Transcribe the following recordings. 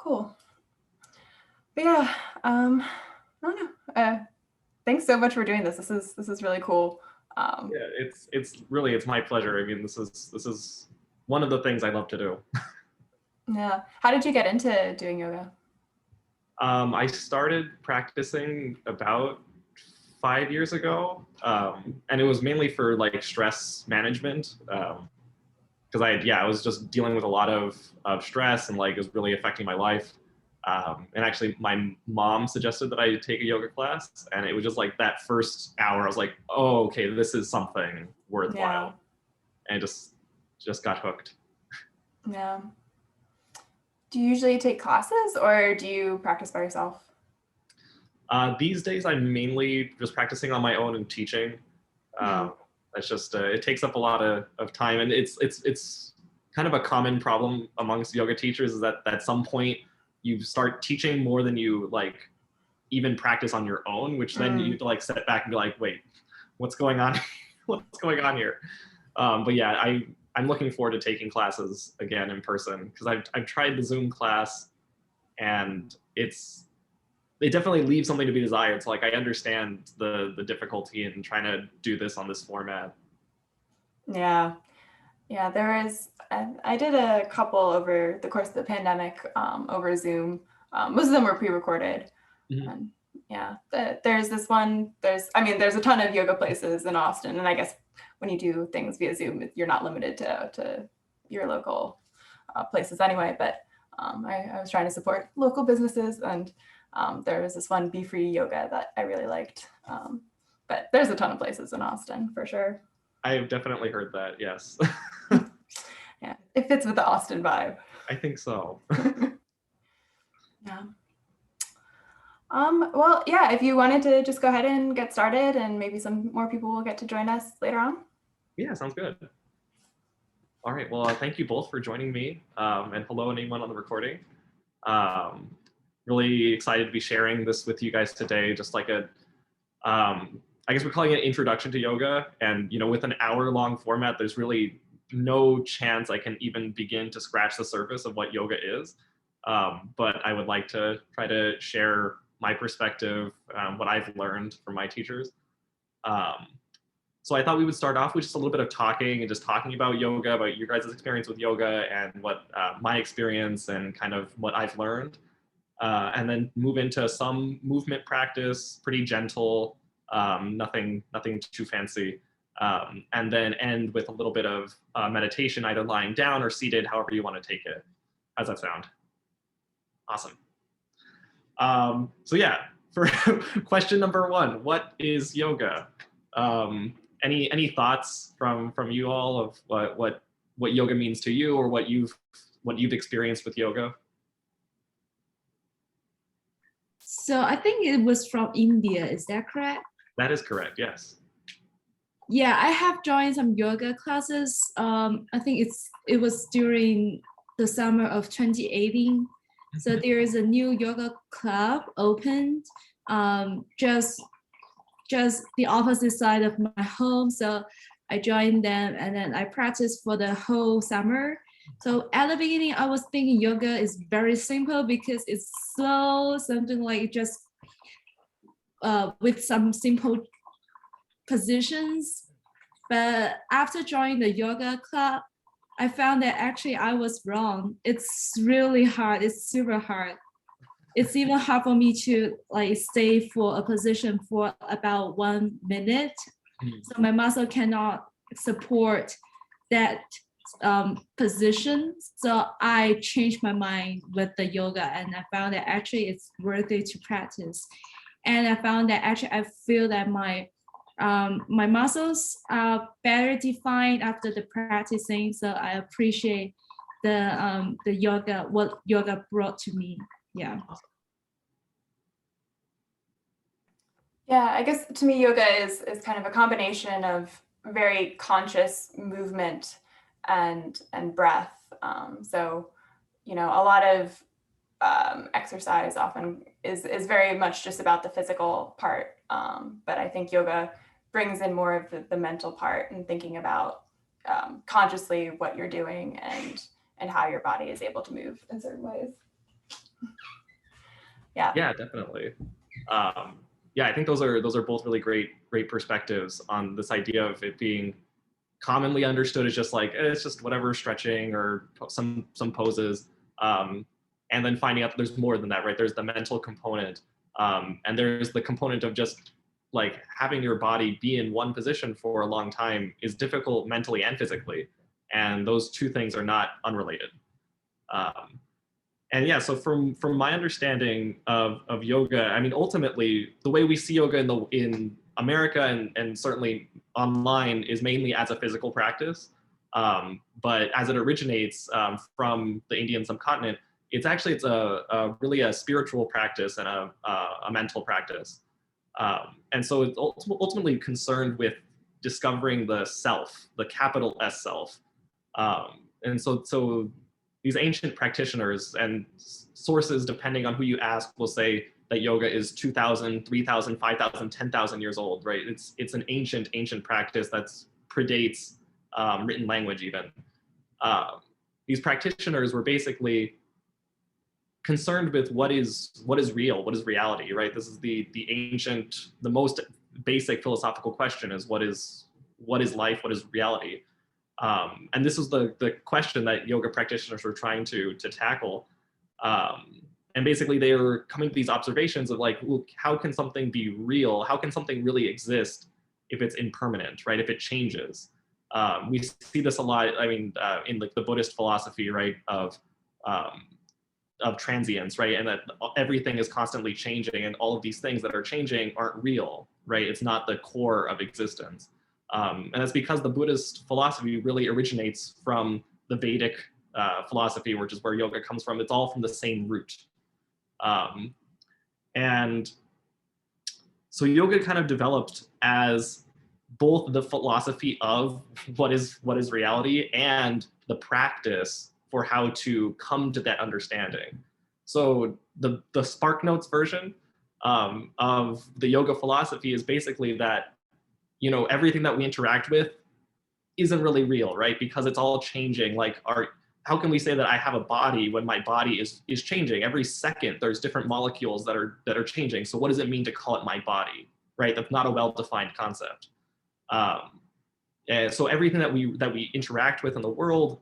Cool. But yeah, I don't know. Thanks so much for doing this. This is really cool. Yeah, it's my pleasure. I mean, this is one of the things I love to do. Yeah. How did you get into doing yoga? I started practicing about 5 years ago, and it was mainly for like stress management. Because I was just dealing with a lot of stress and like it was really affecting my life. And actually, my mom suggested that I take a yoga class, and it was just like that first hour, I was like, oh, okay, this is something Yeah. worthwhile, and just got hooked. Yeah. Do you usually take classes or do you practice by yourself? These days, I'm mainly just practicing on my own and teaching. Mm. It's just it takes up a lot of time, and it's kind of a common problem amongst yoga teachers is that at some point you start teaching more than you like even practice on your own, which then you Mm. have to like step back and be like, wait, what's going on? What's going on here? But yeah, I'm looking forward to taking classes again in person because I've tried the Zoom class and it definitely leaves something to be desired. So like I understand the difficulty in trying to do this on this format. Yeah. Yeah, there is. I did a couple over the course of the pandemic over Zoom. Most of them were pre-recorded. Mhm. And yeah, there's this one. There's a ton of yoga places in Austin, and I guess when you do things via Zoom, you're not limited to your local places anyway. But I was trying to support local businesses, and there was this one Be Free Yoga that I really liked. But there's a ton of places in Austin for sure. I've definitely heard that. Yes, Yeah, it fits with the Austin vibe. I think so. Yeah. Well, yeah, if you wanted to just go ahead and get started and maybe some more people will get to join us later on. Yeah, sounds good. All right. Well, thank you both for joining me, and hello anyone on the recording. Um, really excited to be sharing this with you guys today. Just like I guess we're calling it an introduction to yoga, and with an hour-long format, there's really no chance I can even begin to scratch the surface of what yoga is. But I would like to try to share my perspective, what I've learned from my teachers. Um, so I thought we would start off with just a little bit of talking and just talking about yoga, about your guys' experience with yoga and what my experience and kind of what I've learned. And then move into some movement practice, pretty gentle, nothing too fancy. And then end with a little bit of meditation, either lying down or seated, however you want to take it. How's that sound? Awesome. So yeah, for question number one, what is yoga? Any thoughts from you all of what yoga means to you, or what you've experienced with yoga? So I think it was from India. Is that correct? That is correct. Yes. Yeah, I have joined some yoga classes. I think it was during the summer of 2018. So there is a new yoga club opened, just the opposite side of my home. So I joined them and then I practiced for the whole summer. So at the beginning, I was thinking yoga is very simple because it's slow, something like just with some simple positions. But after joining the yoga club, I found that actually I was wrong. It's really hard. It's super hard. It's even hard for me to like stay for a position for about 1 minute. So my muscle cannot support that position. So I changed my mind with the yoga and I found that actually it's worth it to practice. And I found that actually I feel that my muscles are better defined after the practicing. So I appreciate the yoga, what yoga brought to me. Yeah. Yeah, I guess to me, yoga is kind of a combination of very conscious movement and breath. So, a lot of exercise often is very much just about the physical part. But I think yoga brings in more of the mental part and thinking about consciously what you're doing and how your body is able to move in certain ways. Yeah. Yeah, definitely. Yeah, I think those are both really great perspectives on this idea of it being commonly understood as just like it's just whatever stretching or some poses, and then finding out that there's more than that, right? There's the mental component, and there's the component of just like having your body be in one position for a long time is difficult mentally and physically, and those two things are not unrelated. Um, and yeah, so from my understanding of yoga, I mean, ultimately, the way we see yoga in America and certainly online is mainly as a physical practice. But as it originates from the Indian subcontinent, it's a really a spiritual practice and a mental practice. And so it's ultimately concerned with discovering the self, the capital S self. And so these ancient practitioners and sources, depending on who you ask, will say that yoga is 2,000, 3,000, 5,000, 10,000 years old, right? It's an ancient practice that predates written language even. These practitioners were basically concerned with what is real, what is reality, right? This is the most basic philosophical question is what is life, what is reality? And this is the question that yoga practitioners were trying to tackle. And basically they were coming to these observations of like, well, how can something be real? How can something really exist if it's impermanent, right? If it changes. We see this a lot, I mean, in like the Buddhist philosophy, right, of transience, right? And that everything is constantly changing and all of these things that are changing aren't real, right? It's not the core of existence. And that's because the Buddhist philosophy really originates from the Vedic philosophy, which is where yoga comes from. It's all from the same root. And so yoga kind of developed as both the philosophy of what is reality and the practice for how to come to that understanding. So the Spark Notes version of the yoga philosophy is basically that, you know, everything that we interact with isn't really real, right? Because it's all changing. Like, how can we say that I have a body when my body is changing? Every second there's different molecules that are changing. So what does it mean to call it my body, right? That's not a well-defined concept. And so everything that we interact with in the world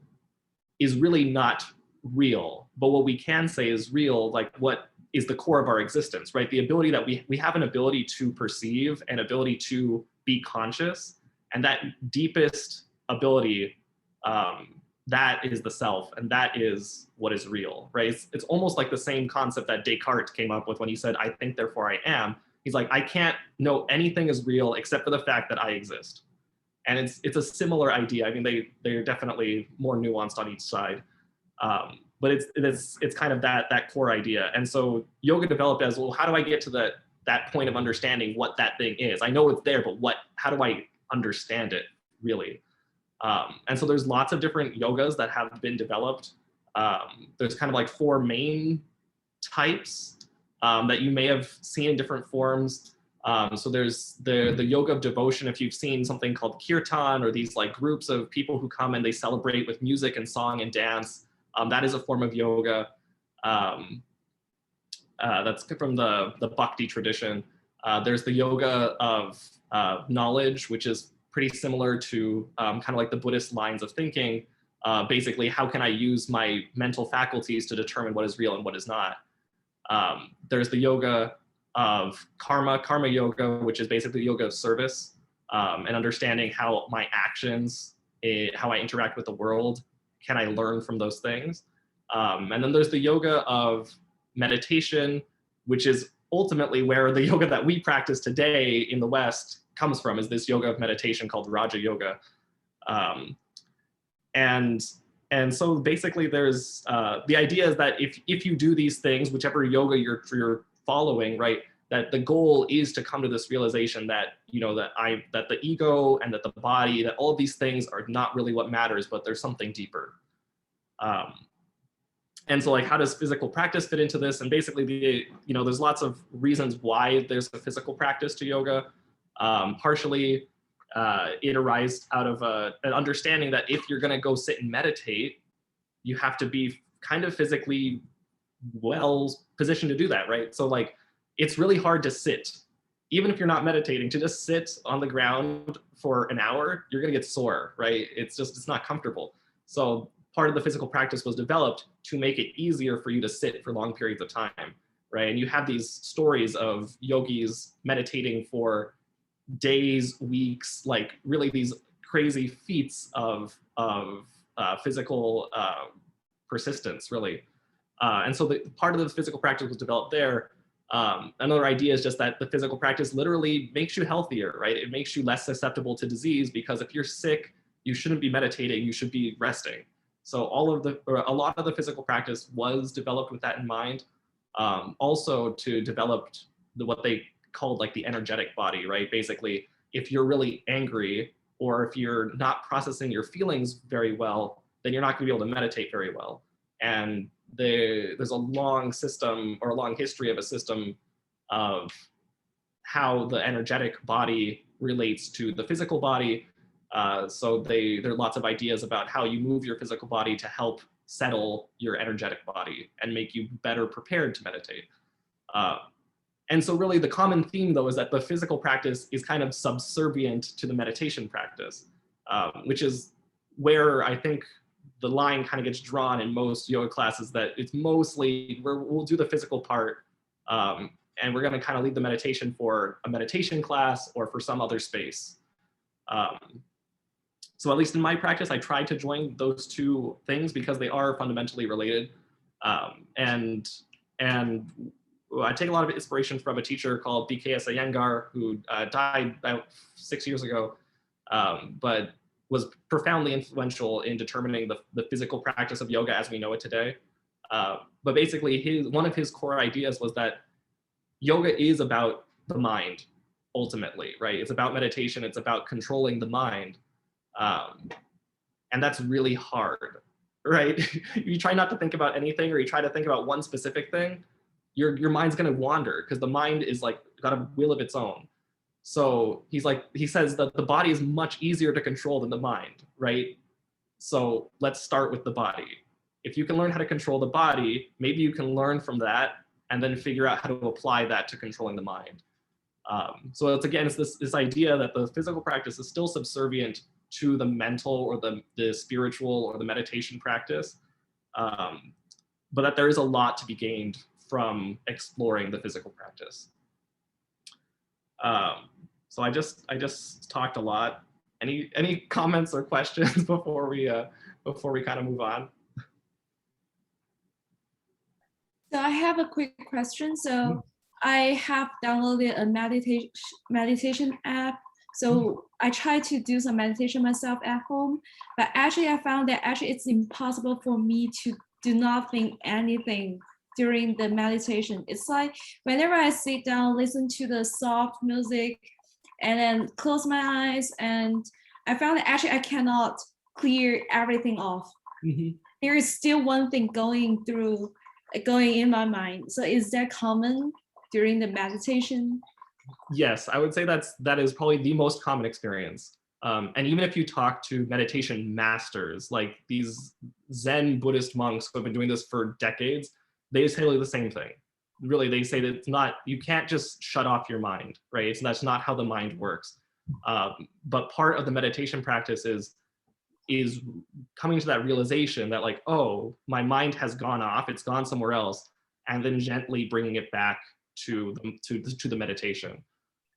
is really not real. But what we can say is real, like what is the core of our existence, right? The ability that we have an ability to perceive, an ability to be conscious, and that deepest ability, that is the self, and that is what is real, right? It's almost like the same concept that Descartes came up with when he said, "I think, therefore I am." He's like, I can't know anything is real except for the fact that I exist. And it's a similar idea. I mean, they're definitely more nuanced on each side. But it's kind of that core idea. And so yoga developed as, well, how do I get to that point of understanding what that thing is? I know it's there, but how do I understand it really? And so there's lots of different yogas that have been developed. There's kind of like four main types that you may have seen in different forms. So there's the yoga of devotion. If you've seen something called kirtan, or these like groups of people who come and they celebrate with music and song and dance, that is a form of yoga. That's from the Bhakti tradition. There's the yoga of knowledge, which is pretty similar to kind of like the Buddhist lines of thinking. Basically, how can I use my mental faculties to determine what is real and what is not? There's the yoga of karma yoga, which is basically yoga of service, and understanding how my actions, how I interact with the world, can I learn from those things? And then there's the yoga of meditation, which is ultimately where the yoga that we practice today in the West comes from, is this yoga of meditation called Raja Yoga. And so basically there's the idea is that if you do these things, whichever yoga you're following, right, that the goal is to come to this realization that, you know, that the ego and that the body, that all of these things are not really what matters, but there's something deeper. And so like, how does physical practice fit into this? And basically there's lots of reasons why there's a physical practice to yoga. Partially, it arises out of an understanding that if you're going to go sit and meditate, you have to be kind of physically well positioned to do that, right? So like, it's really hard to sit. Even if you're not meditating, to just sit on the ground for an hour, you're gonna get sore, right? It's not comfortable. So part of the physical practice was developed to make it easier for you to sit for long periods of time, right? And you have these stories of yogis meditating for days, weeks, like really these crazy feats of physical persistence, really. And so the part of the physical practice was developed there. Another idea is just that the physical practice literally makes you healthier, right? It makes you less susceptible to disease, because if you're sick, you shouldn't be meditating, you should be resting. So a lot of the physical practice was developed with that in mind. Also to develop what they called like the energetic body, right? Basically, if you're really angry, or if you're not processing your feelings very well, then you're not going to be able to meditate very well. And there's a long system, or a long history of a system of how the energetic body relates to the physical body. So there are lots of ideas about how you move your physical body to help settle your energetic body and make you better prepared to meditate. And so really the common theme, though, is that the physical practice is kind of subservient to the meditation practice, which is where I think the line kind of gets drawn in most yoga classes, that it's mostly, we'll do the physical part, and we're going to kind of leave the meditation for a meditation class or for some other space. So at least in my practice, I try to join those two things because they are fundamentally related. And I take a lot of inspiration from a teacher called BKS Iyengar, who died about 6 years ago, but was profoundly influential in determining the physical practice of yoga as we know it today. But basically, one of his core ideas was that yoga is about the mind, ultimately, right? It's about meditation. It's about controlling the mind. And that's really hard, right? You try not to think about anything, or you try to think about one specific thing, your mind's going to wander, because the mind is like got a will of its own. So he says that the body is much easier to control than the mind, right? So let's start with the body. If you can learn how to control the body, maybe you can learn from that and then figure out how to apply that to controlling the mind. So it's this idea that the physical practice is still subservient to the mental or the spiritual or the meditation practice, but that there is a lot to be gained from exploring the physical practice. So I just talked a lot. Any comments or questions before we kind of move on? So I have a quick question. So I have downloaded a meditation app. So I try to do some meditation myself at home, but actually I found that actually it's impossible for me to do not think anything during the meditation. It's like whenever I sit down, listen to the soft music, and then close my eyes, and I found that actually I cannot clear everything off. Mm-hmm. There is still one thing going in my mind. So is that common during the meditation? Yes, I would say that is probably the most common experience. And even if you talk to meditation masters, like these Zen Buddhist monks who have been doing this for decades, they say the same thing. Really, they say that you can't just shut off your mind, right? So that's not how the mind works. But part of the meditation practice is coming to that realization that like, oh, my mind has gone off, it's gone somewhere else, and then gently bringing it back to the meditation.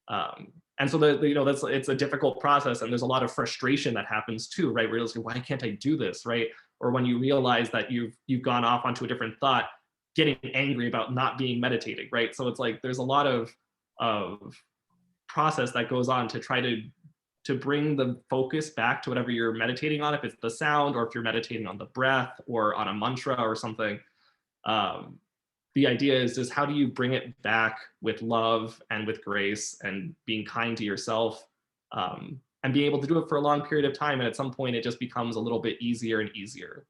And so it's a difficult process, and there's a lot of frustration that happens too, right? Where you're like, why can't I do this, right? Or when you realize that you've gone off onto a different thought, getting angry about not being meditating, right? So it's like there's a lot of process that goes on to try to bring the focus back to whatever you're meditating on, if it's the sound or if you're meditating on the breath or on a mantra or something. The idea is just how do you bring it back with love and with grace and being kind to yourself, and being able to do it for a long period of time. And at some point, it just becomes a little bit easier and easier.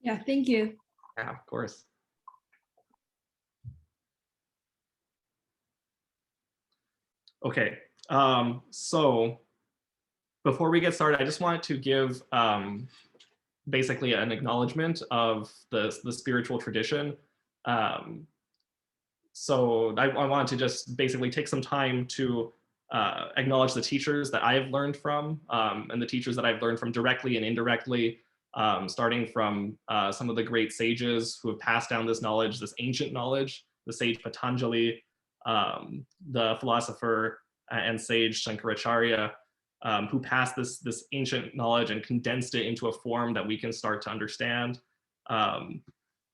Yeah, thank you. Yeah, of course. Okay, so before we get started, I just wanted to give basically an acknowledgement of the spiritual tradition. So I wanted to just basically take some time to acknowledge the teachers that I have learned from, and the teachers that I've learned from directly and indirectly, starting from some of the great sages who have passed down this knowledge, this ancient knowledge, the sage Patanjali, the philosopher and sage Shankaracharya, who passed this ancient knowledge and condensed it into a form that we can start to understand.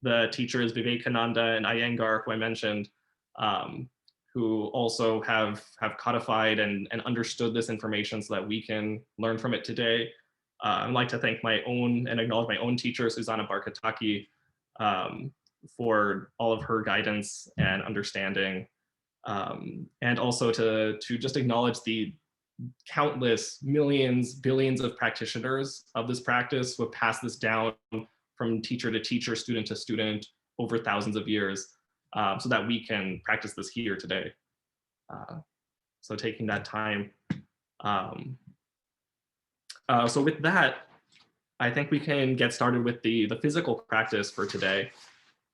The teachers Vivekananda and Iyengar, who I mentioned, who also have codified and understood this information so that we can learn from it today. I'd like to thank my own and acknowledge my own teacher, Susanna Barkataki, for all of her guidance and understanding. And also to just acknowledge the countless millions, billions of practitioners of this practice who have passed this down from teacher to teacher, student to student over thousands of years, so that we can practice this here today. So taking that time. So with that, I think we can get started with the physical practice for today.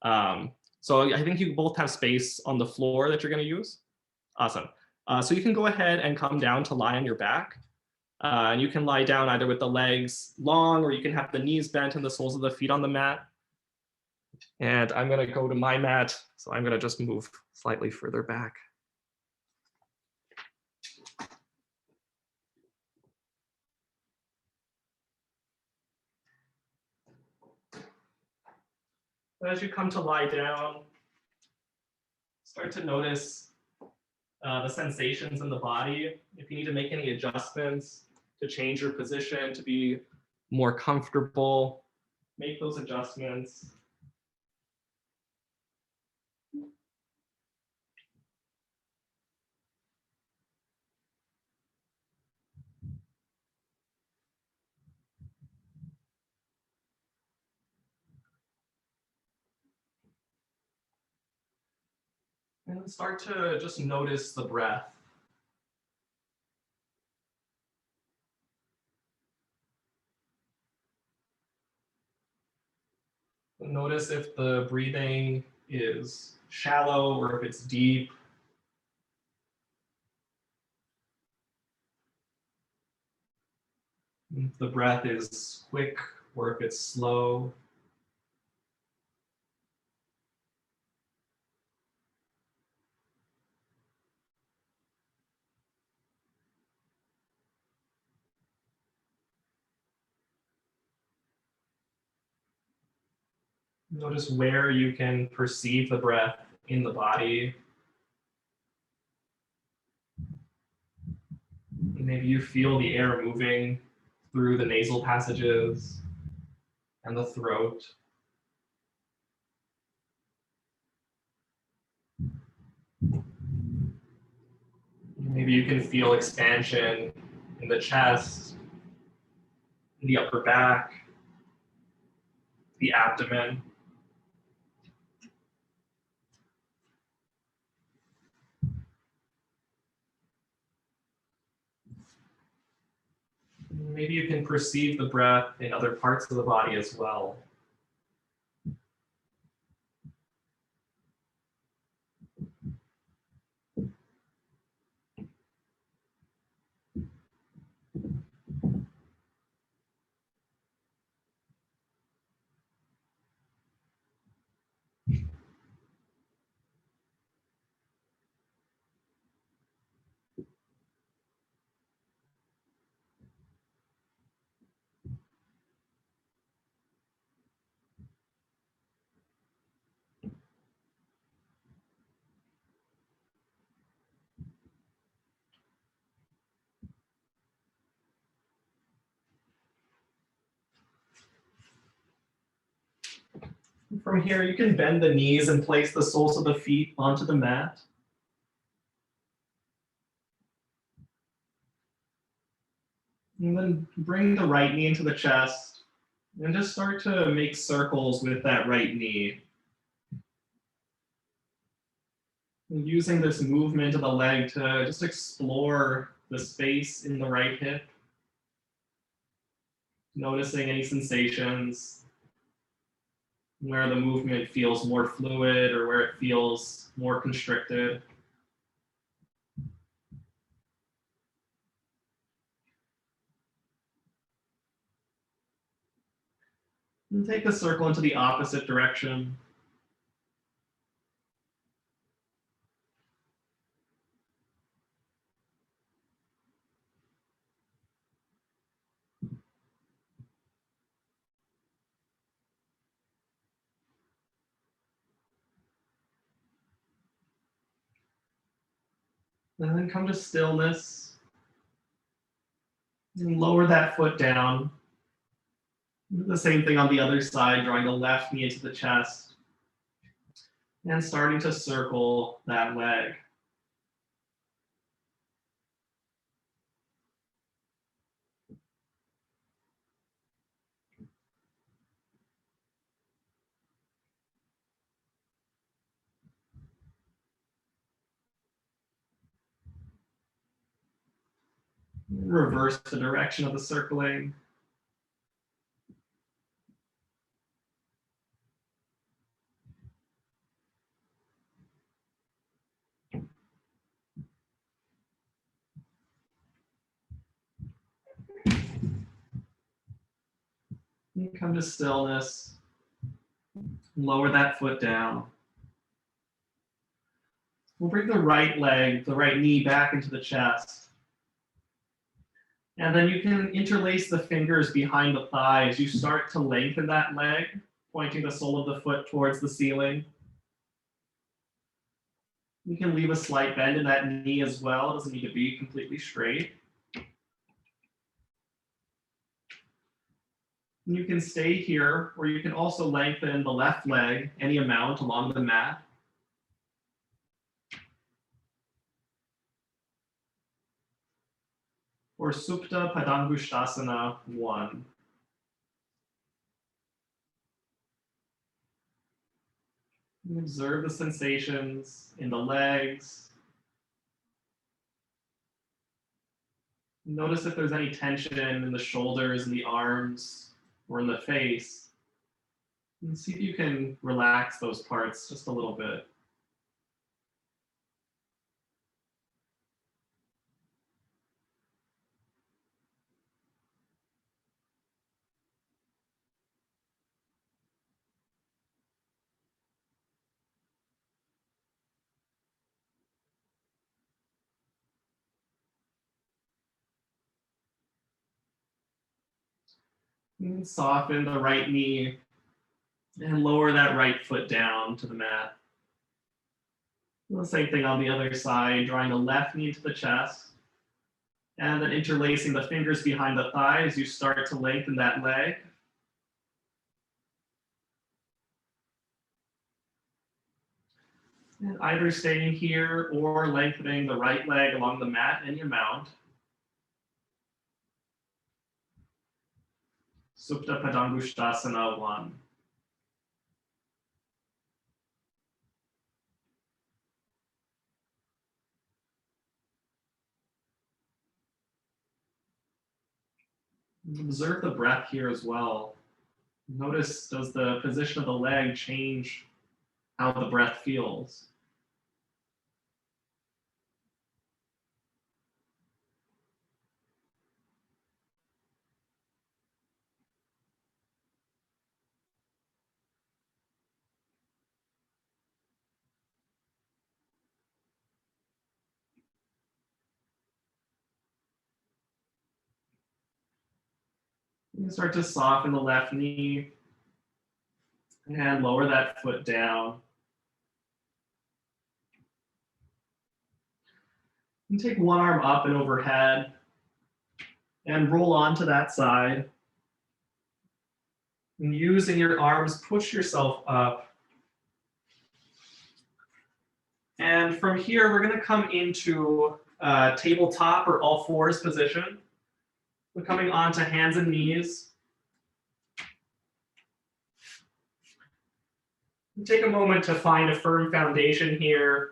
So I think you both have space on the floor that you're going to use. Awesome. So you can go ahead and come down to lie on your back. And you can lie down either with the legs long, or you can have the knees bent and the soles of the feet on the mat. And I'm going to go to my mat. So I'm going to just move slightly further back. As you come to lie down, start to notice the sensations in the body. If you need to make any adjustments to change your position to be more comfortable, make those adjustments. And then start to just notice the breath. Notice if the breathing is shallow or if it's deep. If the breath is quick or if it's slow. Notice where you can perceive the breath in the body. Maybe you feel the air moving through the nasal passages and the throat. Maybe you can feel expansion in the chest, in the upper back, the abdomen. Maybe you can perceive the breath in other parts of the body as well. From here, you can bend the knees and place the soles of the feet onto the mat. And then bring the right knee into the chest and just start to make circles with that right knee. And using this movement of the leg to just explore the space in the right hip. Noticing any sensations, where the movement feels more fluid or where it feels more constricted. And take the circle into the opposite direction. And then come to stillness. And lower that foot down. Do the same thing on the other side, drawing the left knee into the chest. And starting to circle that leg. Reverse the direction of the circling. And come to stillness. Lower that foot down. We'll bring the right leg, the right knee back into the chest. And then you can interlace the fingers behind the thigh as you start to lengthen that leg, pointing the sole of the foot towards the ceiling. You can leave a slight bend in that knee as well. It doesn't need to be completely straight. You can stay here, or you can also lengthen the left leg any amount along the mat. Or Supta Padangusthasana 1. And observe the sensations in the legs. Notice if there's any tension in the shoulders, in the arms, or in the face. And see if you can relax those parts just a little bit. And soften the right knee and lower that right foot down to the mat. The same thing on the other side, drawing the left knee to the chest, and then interlacing the fingers behind the thigh as you start to lengthen that leg. And either staying here or lengthening the right leg along the mat any amount. Supta Padangusthasana 1. Observe the breath here as well. Notice, does the position of the leg change how the breath feels? You start to soften the left knee and lower that foot down. And take one arm up and overhead and roll onto that side. And using your arms, push yourself up. And from here, we're going to come into tabletop or all fours position. We're coming onto hands and knees. And take a moment to find a firm foundation here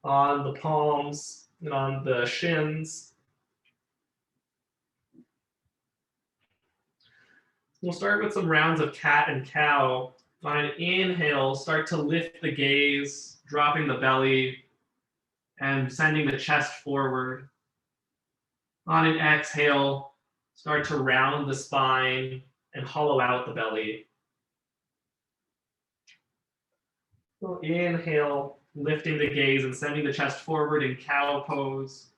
on the palms and on the shins. We'll start with some rounds of cat and cow. On an inhale, start to lift the gaze, dropping the belly and sending the chest forward. On an exhale, start to round the spine and hollow out the belly. So inhale, lifting the gaze and sending the chest forward in cow pose.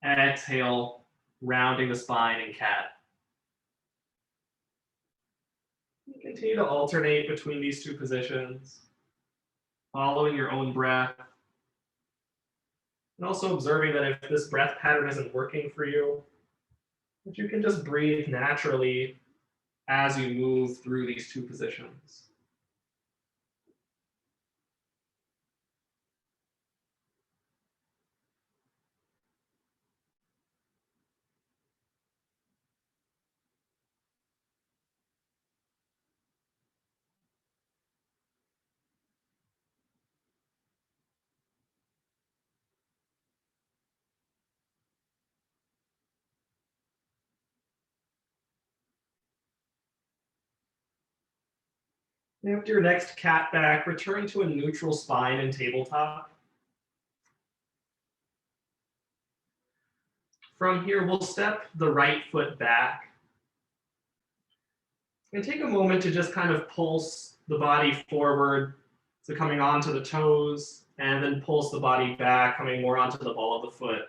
Exhale, rounding the spine in cat. You continue to alternate between these two positions, following your own breath. And also observing that if this breath pattern isn't working for you, that you can just breathe naturally as you move through these two positions. After your next cat back, return to a neutral spine and tabletop. From here, we'll step the right foot back and take a moment to just kind of pulse the body forward, so coming onto the toes, and then pulse the body back, coming more onto the ball of the foot.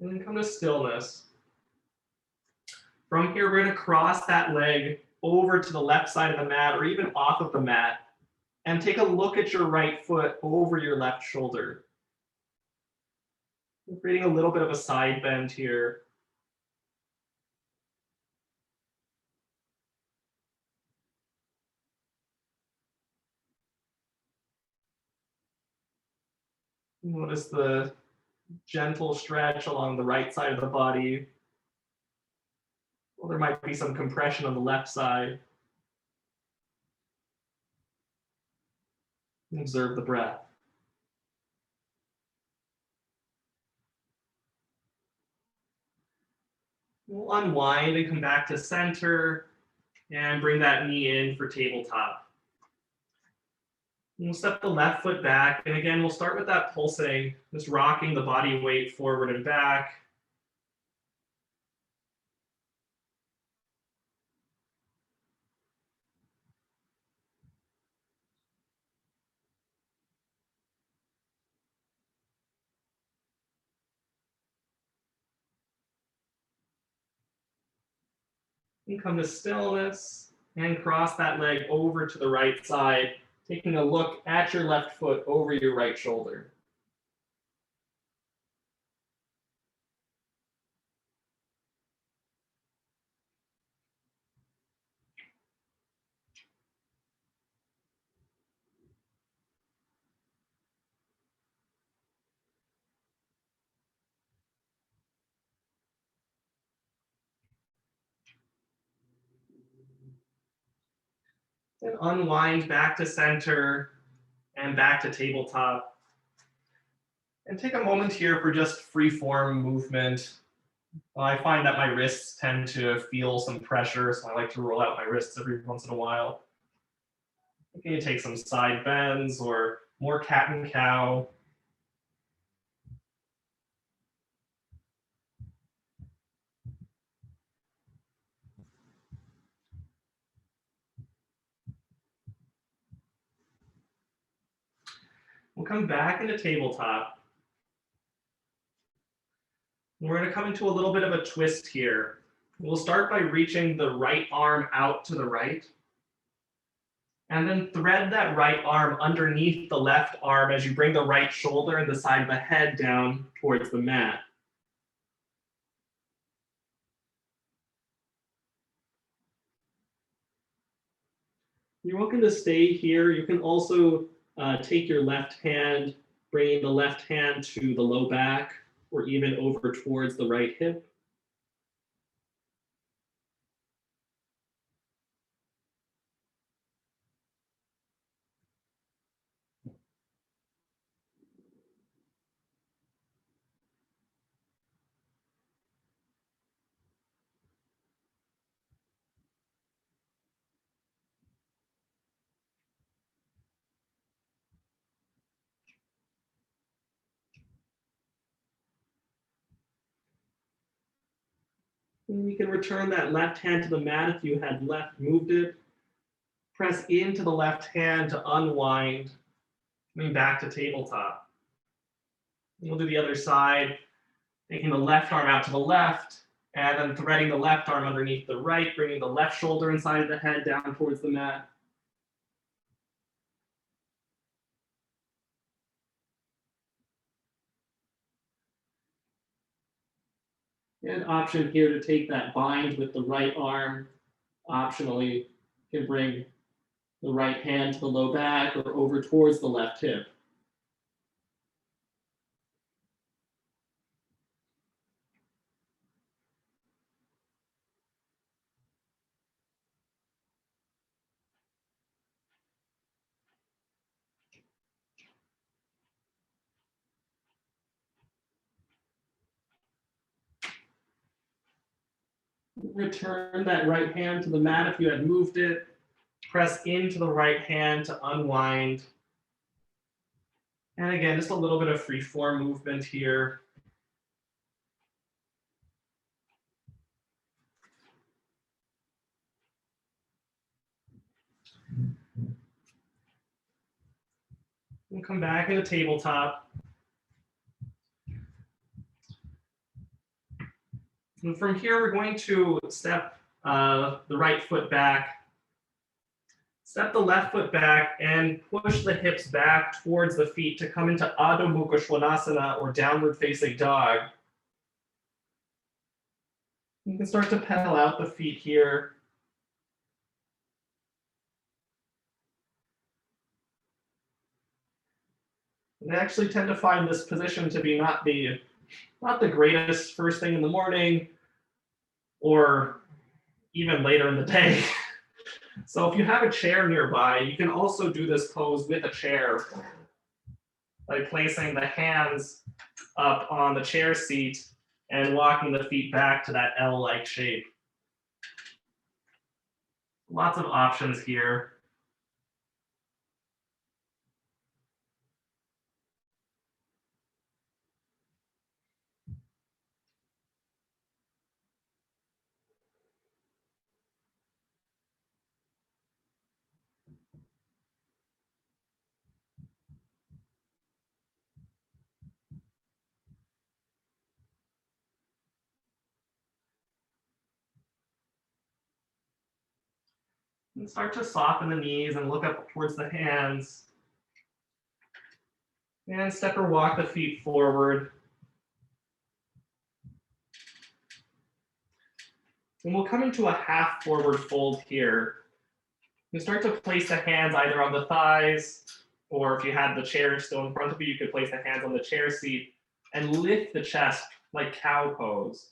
And then come to stillness. From here, we're going to cross that leg over to the left side of the mat or even off of the mat and take a look at your right foot over your left shoulder. We're creating a little bit of a side bend here. Notice the gentle stretch along the right side of the body. Well, there might be some compression on the left side. Observe the breath. We'll unwind and come back to center and bring that knee in for tabletop. We'll step the left foot back, and again, we'll start with that pulsing, just rocking the body weight forward and back. And come to stillness and cross that leg over to the right side, taking a look at your left foot over your right shoulder. Then unwind back to center and back to tabletop. And take a moment here for just free form movement. I find that my wrists tend to feel some pressure, so I like to roll out my wrists every once in a while. You can take some side bends or more cat and cow. We'll come back into tabletop. We're going to come into a little bit of a twist here. We'll start by reaching the right arm out to the right, and then thread that right arm underneath the left arm as you bring the right shoulder and the side of the head down towards the mat. You're welcome to stay here. You can also take your left hand, bringing the left hand to the low back or even over towards the right hip. And you can return that left hand to the mat if you had moved it. Press into the left hand to unwind, coming back to tabletop. We'll do the other side, taking the left arm out to the left, and then threading the left arm underneath the right, bringing the left shoulder inside of the head down towards the mat. And option here to take that bind with the right arm. Optionally, you can bring the right hand to the low back or over towards the left hip. Return that right hand to the mat if you had moved it. Press into the right hand to unwind. And again, just a little bit of free form movement here. We'll come back into tabletop. And from here, we're going to step the right foot back. Step the left foot back and push the hips back towards the feet to come into Adho Mukha Svanasana, or downward facing dog. You can start to pedal out the feet here. And I actually tend to find this position to be not the greatest first thing in the morning or even later in the day. So if you have a chair nearby, you can also do this pose with a chair by placing the hands up on the chair seat and walking the feet back to that L-like shape. Lots of options here. And start to soften the knees and look up towards the hands. And step or walk the feet forward. And we'll come into a half forward fold here. You start to place the hands either on the thighs, or if you had the chair still in front of you, you could place the hands on the chair seat and lift the chest like cow pose.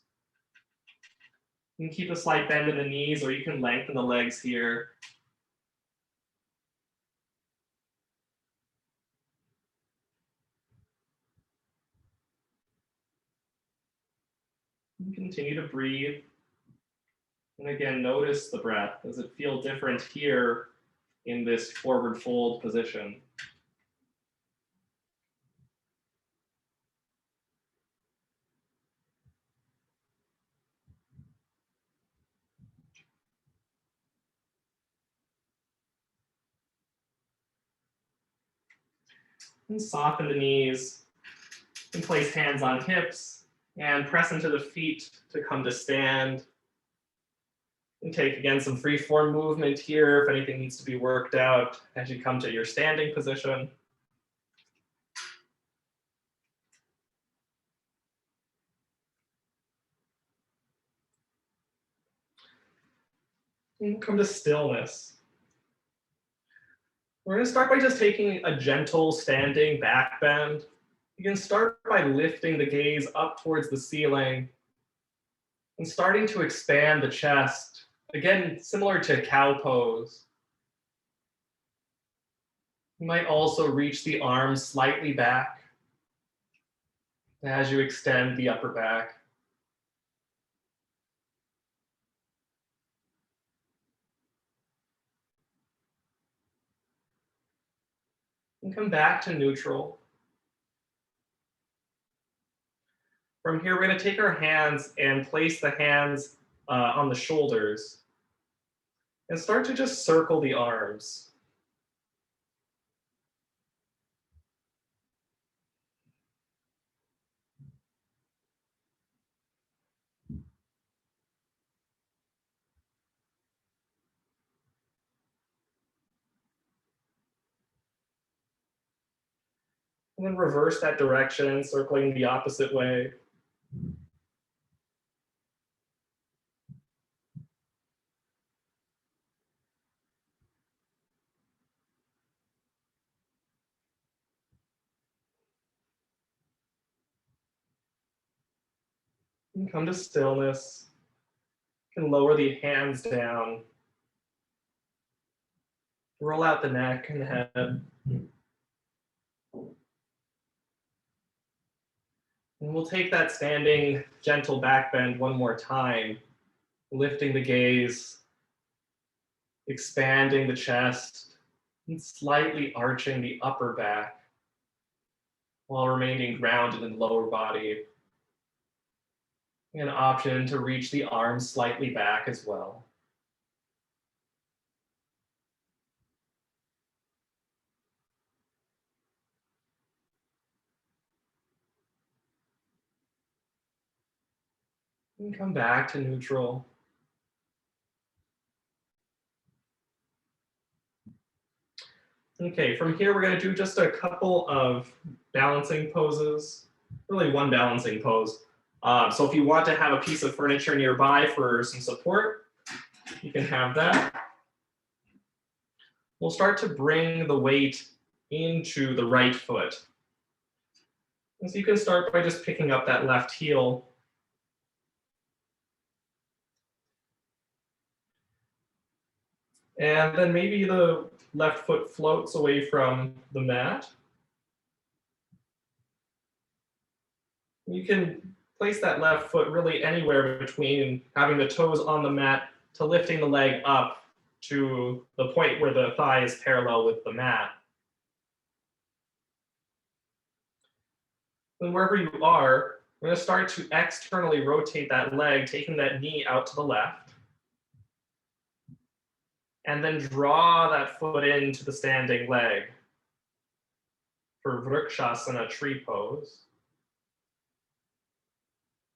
You can keep a slight bend in the knees, or you can lengthen the legs here. And continue to breathe. And again, notice the breath. Does it feel different here in this forward fold position? And soften the knees. And place hands on hips and press into the feet to come to stand. And take again some free form movement here if anything needs to be worked out as you come to your standing position. And come to stillness. We're going to start by just taking a gentle standing back bend. You can start by lifting the gaze up towards the ceiling and starting to expand the chest. Again, similar to cow pose. You might also reach the arms slightly back as you extend the upper back. And come back to neutral. From here, we're going to take our hands and place the hands on the shoulders. And start to just circle the arms. And then reverse that direction, circling the opposite way. And come to stillness. You can lower the hands down. Roll out the neck and the head. And we'll take that standing gentle back bend one more time, lifting the gaze, expanding the chest, and slightly arching the upper back while remaining grounded in the lower body. An option to reach the arms slightly back as well. And come back to neutral. Okay, from here we're going to do just a couple of balancing poses, really one balancing pose. So if you want to have a piece of furniture nearby for some support, you can have that. We'll start to bring the weight into the right foot. And so you can start by just picking up that left heel. And then maybe the left foot floats away from the mat. You can place that left foot really anywhere between having the toes on the mat to lifting the leg up to the point where the thigh is parallel with the mat. And wherever you are, we're going to start to externally rotate that leg, taking that knee out to the left. And then draw that foot into the standing leg for Vrikshasana tree pose.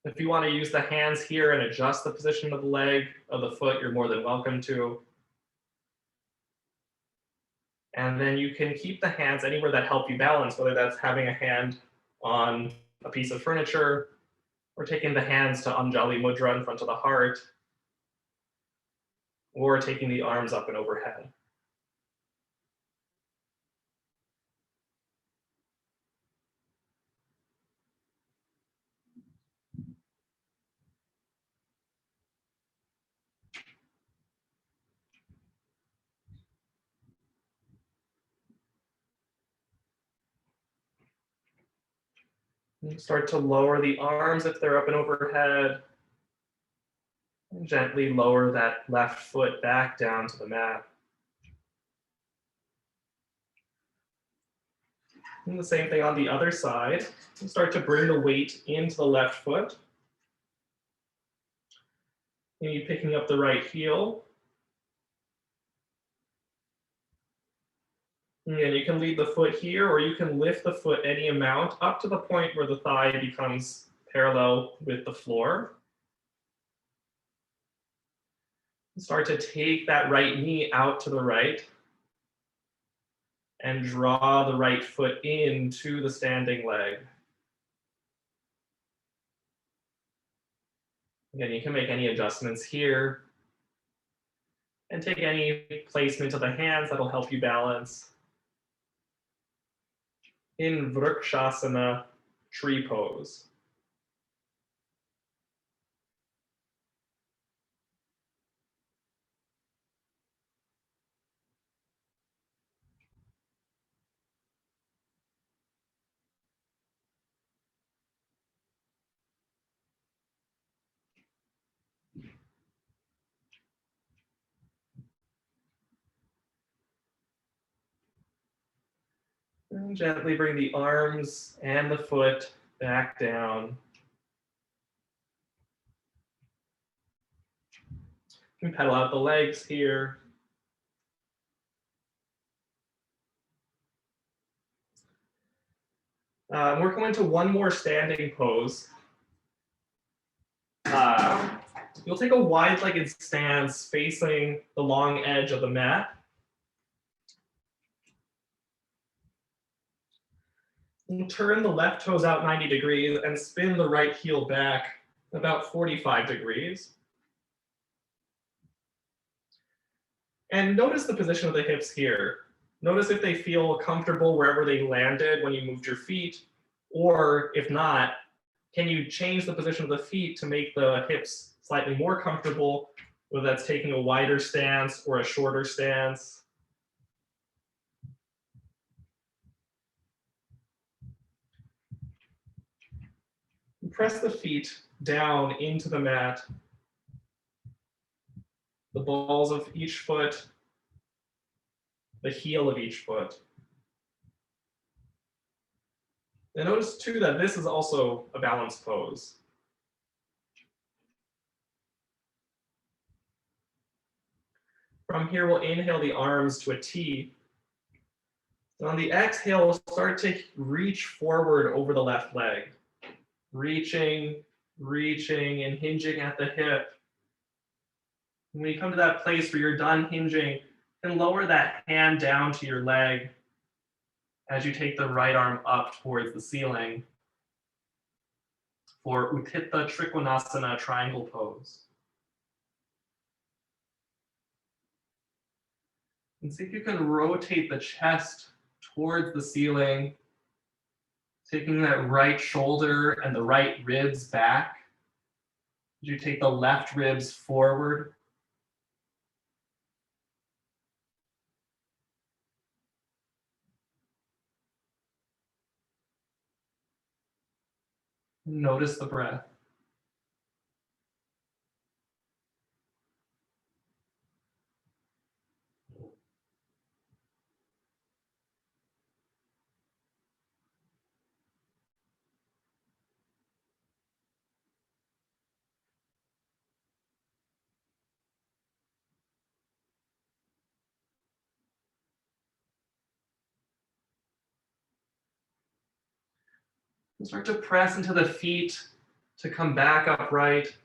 If you want to use the hands here and adjust the position of the leg, of the foot, you're more than welcome to. And then you can keep the hands anywhere that help you balance, whether that's having a hand on a piece of furniture or taking the hands to Anjali Mudra in front of the heart, or taking the arms up and overhead. And start to lower the arms if they're up and overhead. And gently lower that left foot back down to the mat. And the same thing on the other side. And start to bring the weight into the left foot. Maybe picking up the right heel. And you can leave the foot here, or you can lift the foot any amount up to the point where the thigh becomes parallel with the floor. Start to take that right knee out to the right and draw the right foot into the standing leg. Again, you can make any adjustments here and take any placement of the hands that'll help you balance in Vrikshasana tree pose. And gently bring the arms and the foot back down. You can pedal out the legs here. We're going to one more standing pose. You'll take a wide-legged stance facing the long edge of the mat. And turn the left toes out 90 degrees and spin the right heel back about 45 degrees. And notice the position of the hips here. Notice if they feel comfortable wherever they landed when you moved your feet, or if not, can you change the position of the feet to make the hips slightly more comfortable, whether that's taking a wider stance or a shorter stance. Press the feet down into the mat, the balls of each foot, the heel of each foot. And notice too that this is also a balanced pose. From here, we'll inhale the arms to a T. And on the exhale, we'll start to reach forward over the left leg. Reaching, reaching, and hinging at the hip. When you come to that place where you're done hinging, you can lower that hand down to your leg as you take the right arm up towards the ceiling for Untitled Chapter triangle pose. And see if you can rotate the chest towards the ceiling, taking that right shoulder and the right ribs back. As you take the left ribs forward. Notice the breath. And start to press into the feet to come back upright.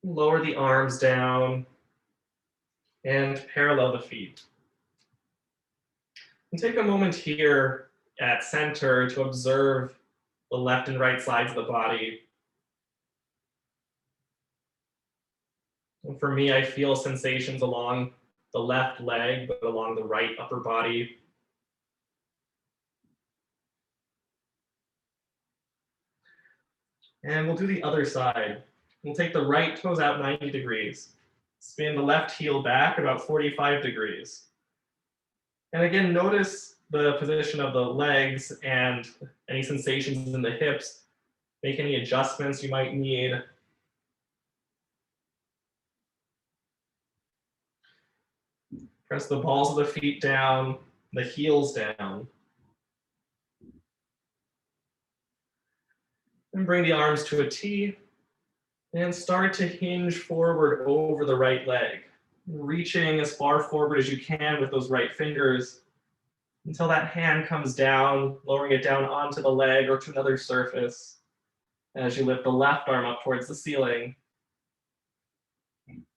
Lower the arms down and parallel the feet. And take a moment here at center to observe the left and right sides of the body. And for me, I feel sensations along the left leg, but along the right upper body. And we'll do the other side. We'll take the right toes out 90 degrees. Spin the left heel back about 45 degrees. And again, notice the position of the legs and any sensations in the hips. Make any adjustments you might need. Press the balls of the feet down, the heels down. And bring the arms to a T and start to hinge forward over the right leg, reaching as far forward as you can with those right fingers until that hand comes down, lowering it down onto the leg or to another surface as you lift the left arm up towards the ceiling.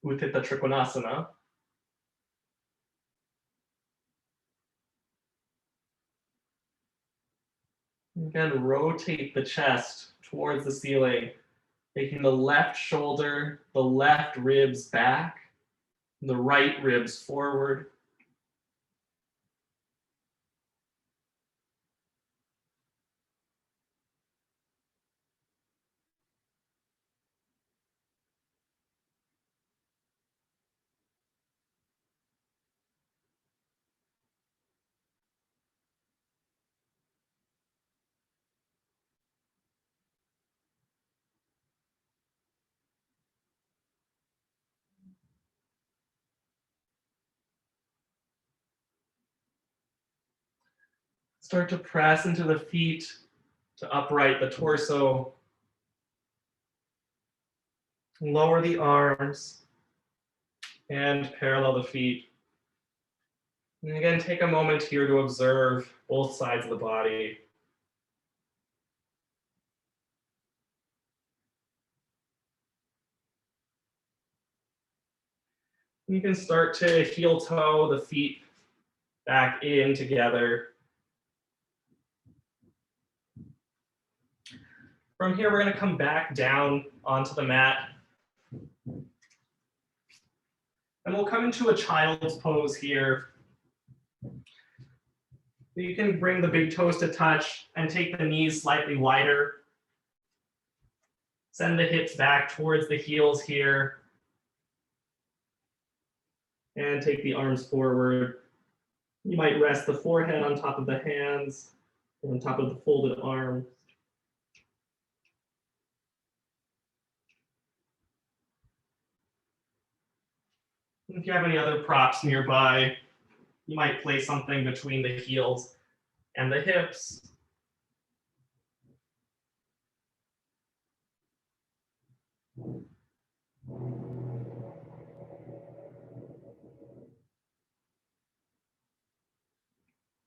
Untitled Chapter. Again, rotate the chest towards the ceiling, taking the left shoulder, the left ribs back, and the right ribs forward. Start to press into the feet to upright the torso. Lower the arms and parallel the feet. And again, take a moment here to observe both sides of the body. You can start to heel toe the feet back in together. From here, we're going to come back down onto the mat. And we'll come into a child's pose here. You can bring the big toes to touch and take the knees slightly wider. Send the hips back towards the heels here. And take the arms forward. You might rest the forehead on top of the hands, or on top of the folded arms. If you have any other props nearby, you might place something between the heels and the hips.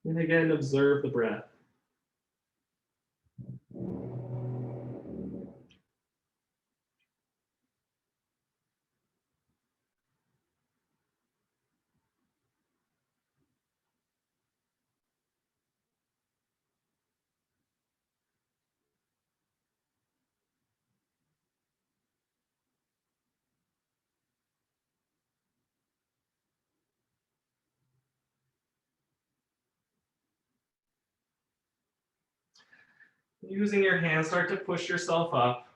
And again, observe the breath. Using your hands, start to push yourself up.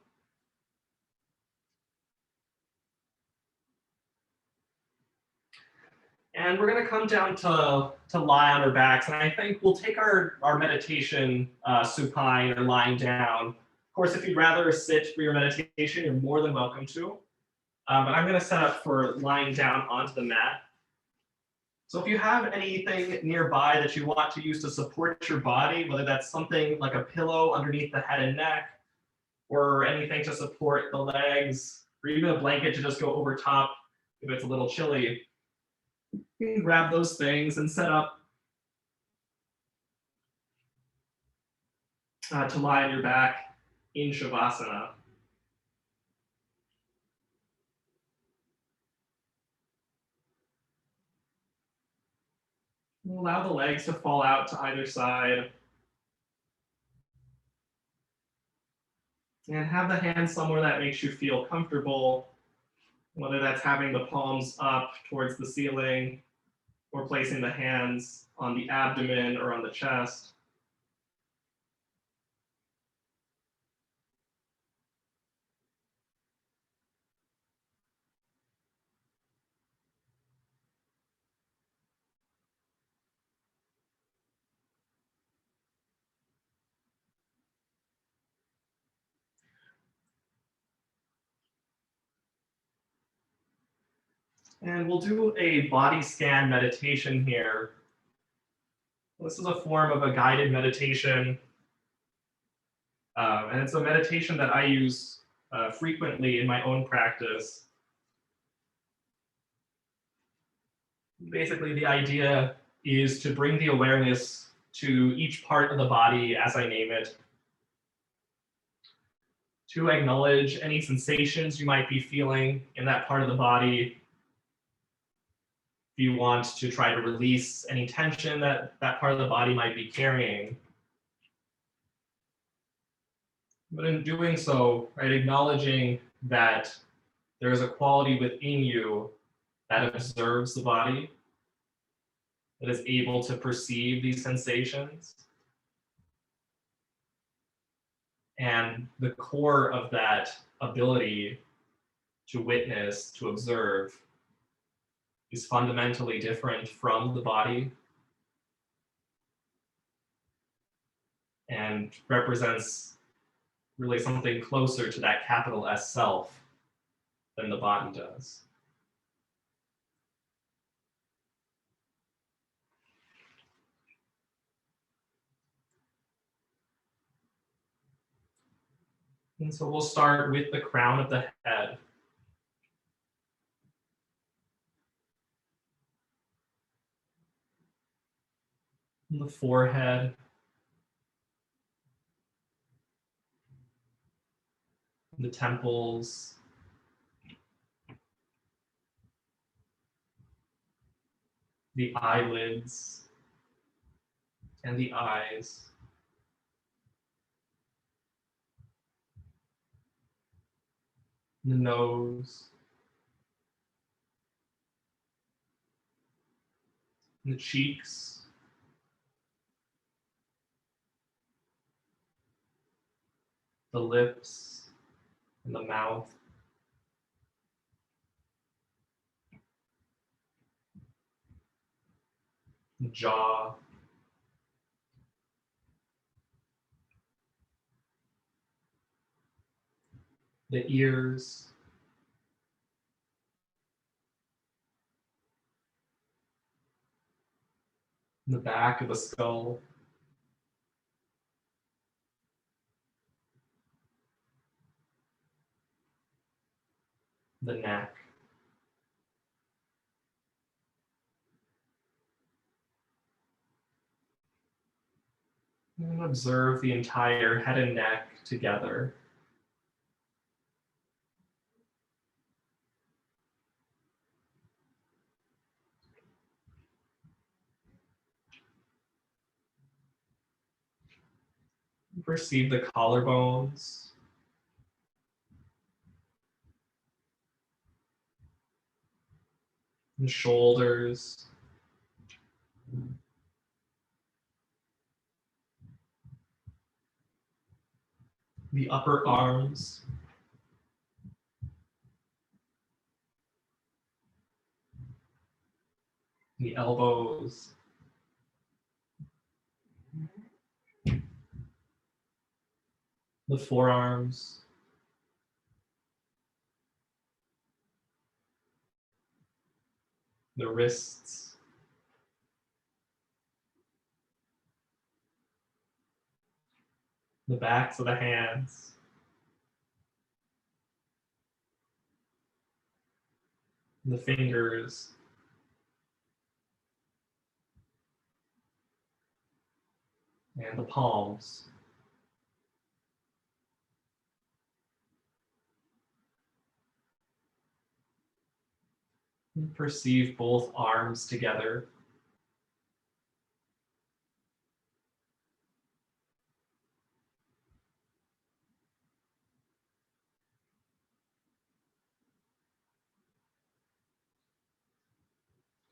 And we're going to come down to lie on our backs. And I think we'll take our meditation supine or lying down. Of course, if you'd rather sit for your meditation, you're more than welcome to. But I'm going to set up for lying down onto the mat. So if you have anything nearby that you want to use to support your body, whether that's something like a pillow underneath the head and neck, or anything to support the legs, or even a blanket to just go over top if it's a little chilly, you can grab those things and set up to lie on your back in Savasana. Allow the legs to fall out to either side. And have the hands somewhere that makes you feel comfortable, whether that's having the palms up towards the ceiling or placing the hands on the abdomen or on the chest. And we'll do a body scan meditation here. This is a form of a guided meditation. And it's a meditation that I use frequently in my own practice. Basically, the idea is to bring the awareness to each part of the body as I name it, to acknowledge any sensations you might be feeling in that part of the body. If you want to try to release any tension that that part of the body might be carrying. But in doing so, right, acknowledging that there is a quality within you that observes the body, that is able to perceive these sensations. And the core of that ability to witness, to observe, is fundamentally different from the body and represents really something closer to that capital S self than the body does. And so we'll start with the crown of the head. the forehead, the temples, the eyelids, and the eyes. The nose, the cheeks, the lips, and the mouth. The jaw, the ears, the back of the skull, the neck. And observe the entire head and neck together. Perceive the collarbones, the shoulders, the upper arms, the elbows, the forearms, the wrists, the backs of the hands, the fingers, and the palms. And perceive both arms together.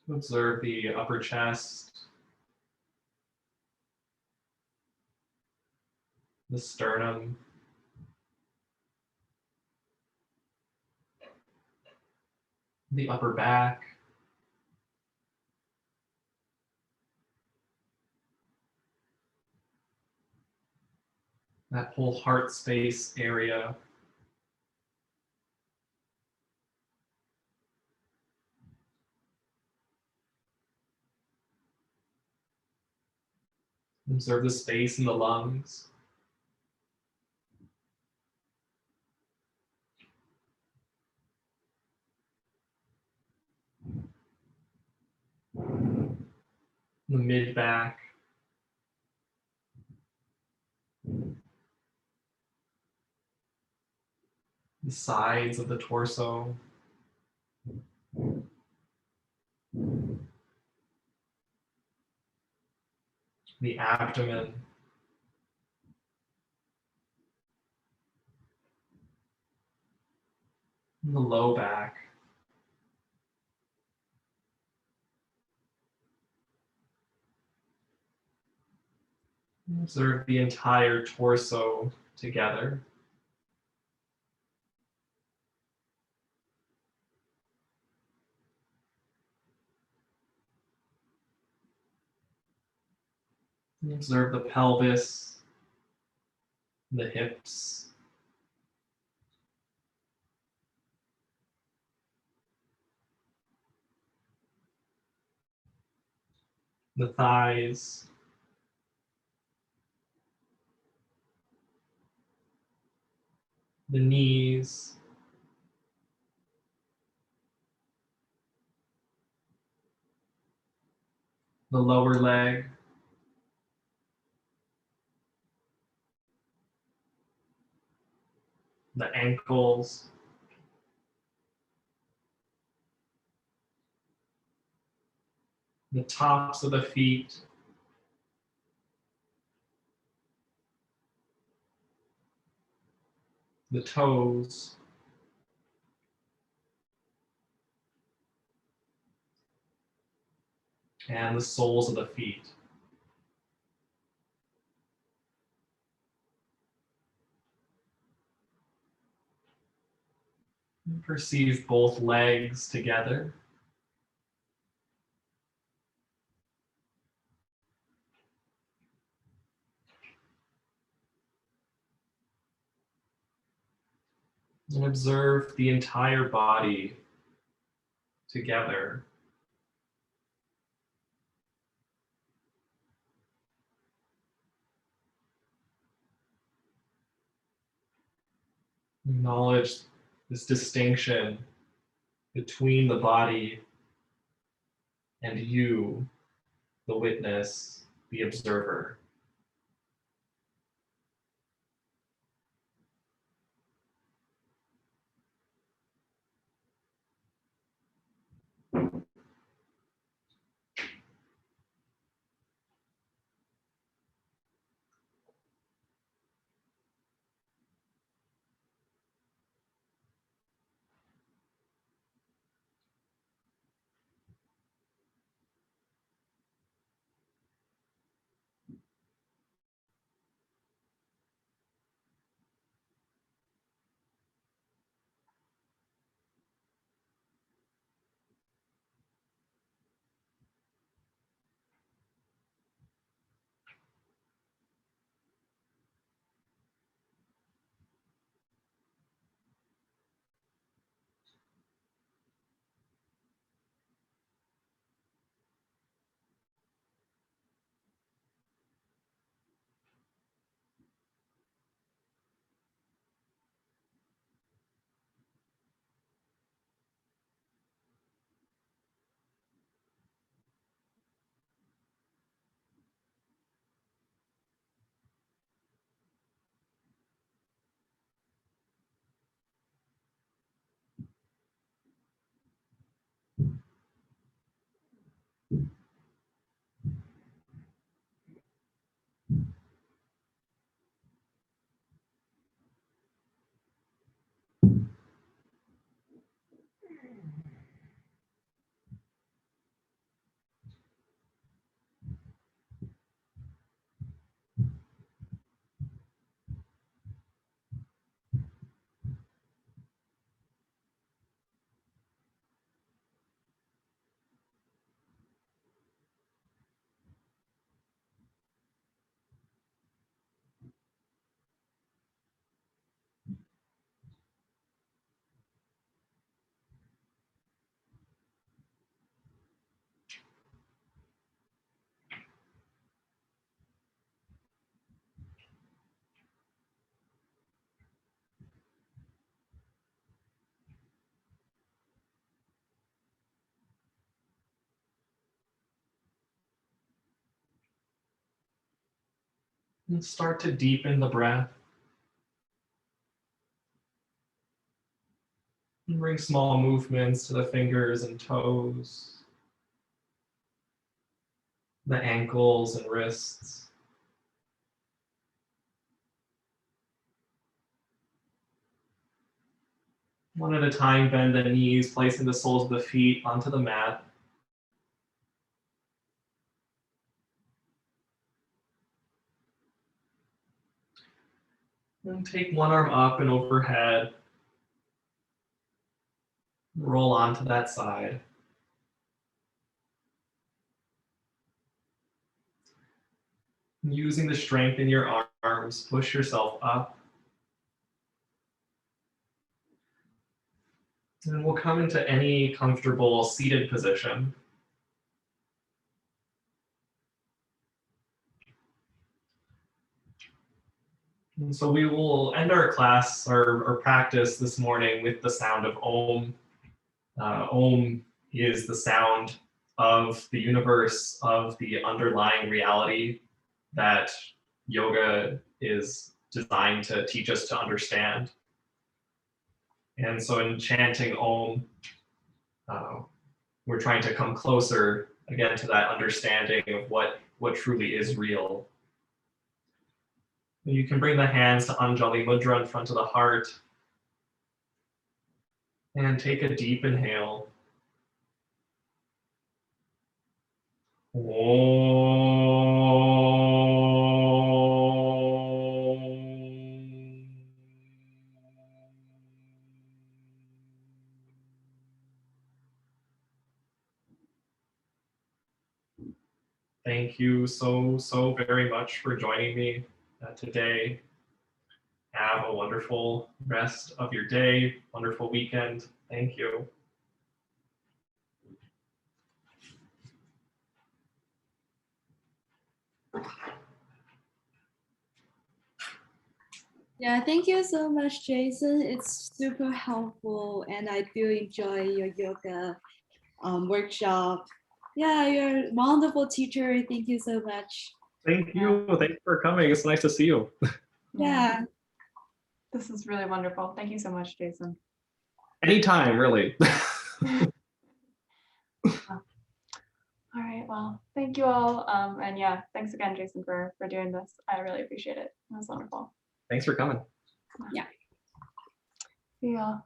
Observe the upper chest, the sternum, the upper back, that whole heart space area. Observe the space in the lungs. The mid-back. The sides of the torso. The abdomen. And the low back. Observe the entire torso together. And observe the pelvis, the hips, the thighs, the knees, the lower leg, the ankles, the tops of the feet, the toes, and the soles of the feet. Perceive both legs together. And observe the entire body together. Acknowledge this distinction between the body and you, the witness, the observer. And start to deepen the breath. And bring small movements to the fingers and toes, the ankles and wrists. One at a time, bend the knees, placing the soles of the feet onto the mat. And take one arm up and overhead. Roll onto that side. Using the strength in your arms, push yourself up. And we'll come into any comfortable seated position. And so we will end our class, our practice this morning with the sound of Om. Om is the sound of the universe, of the underlying reality that yoga is designed to teach us to understand. And so in chanting Om, we're trying to come closer again to that understanding of what truly is real. You can bring the hands to Anjali Mudra in front of the heart. And take a deep inhale. Thank you so very much for joining me today. Have a wonderful rest of your day, wonderful weekend. Thank you. Yeah, thank you so much, Jason. It's super helpful, and I do enjoy your yoga workshop. Yeah, you're a wonderful teacher. Thank you so much. Thank you. Thanks for coming. It's nice to see you. Yeah. This is really wonderful. Thank you so much, Jason. Anytime, really. All right, well, thank you all. And yeah, thanks again, Jason, for doing this. I really appreciate it. It was wonderful. Thanks for coming. Yeah. See y'all.